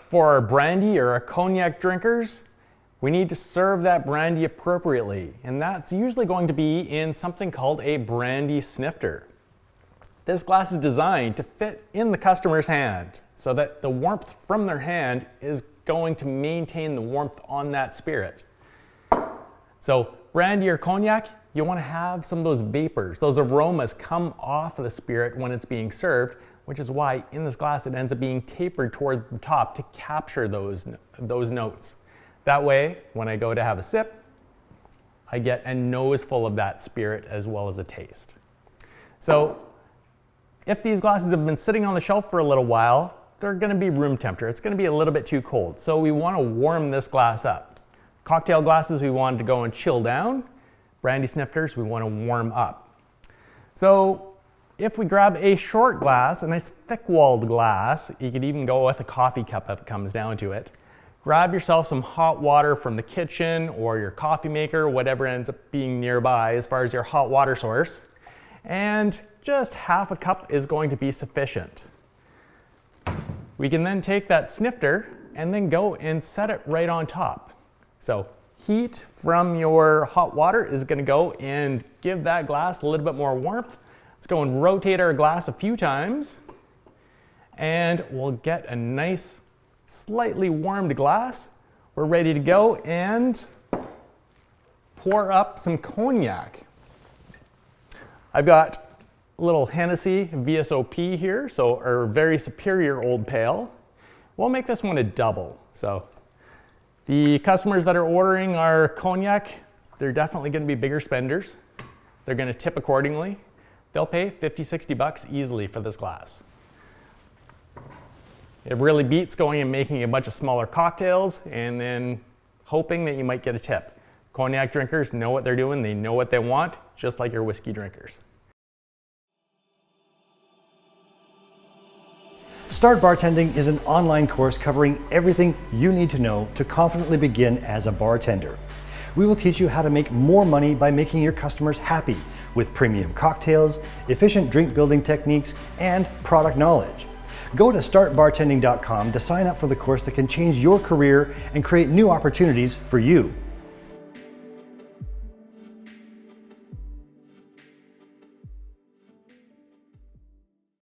For our brandy or our cognac drinkers, we need to serve that brandy appropriately, and that's usually going to be in something called a brandy snifter. This glass is designed to fit in the customer's hand so that the warmth from their hand is going to maintain the warmth on that spirit. So brandy or cognac, you want to have some of those vapors, those aromas come off of the spirit when it's being served, which is why in this glass it ends up being tapered toward the top to capture those notes. That way, when I go to have a sip, I get a nose full of that spirit as well as a taste. So if these glasses have been sitting on the shelf for a little while, they're going to be room temperature. It's going to be a little bit too cold. So we want to warm this glass up. Cocktail glasses, we want to go and chill down. Brandy snifters, we want to warm up. So if we grab a short glass, a nice thick-walled glass, you could even go with a coffee cup if it comes down to it. Grab yourself some hot water from the kitchen or your coffee maker, whatever ends up being nearby as far as your hot water source. And just half a cup is going to be sufficient. We can then take that snifter and then go and set it right on top. So heat from your hot water is going to go and give that glass a little bit more warmth. Let's go and rotate our glass a few times and we'll get a nice slightly warmed glass. We're ready to go and pour up some cognac. I've got a little Hennessy VSOP here, so our very superior old pale. We'll make this one a double. So the customers that are ordering our cognac, they're definitely going to be bigger spenders. They're going to tip accordingly. They'll pay 50, 60 bucks easily for this glass. It really beats going and making a bunch of smaller cocktails and then hoping that you might get a tip. Cognac drinkers know what they're doing, they know what they want, just like your whiskey drinkers. Start Bartending is an online course covering everything you need to know to confidently begin as a bartender. We will teach you how to make more money by making your customers happy with premium cocktails, efficient drink building techniques, and product knowledge. Go to startbartending.com to sign up for the course that can change your career and create new opportunities for you.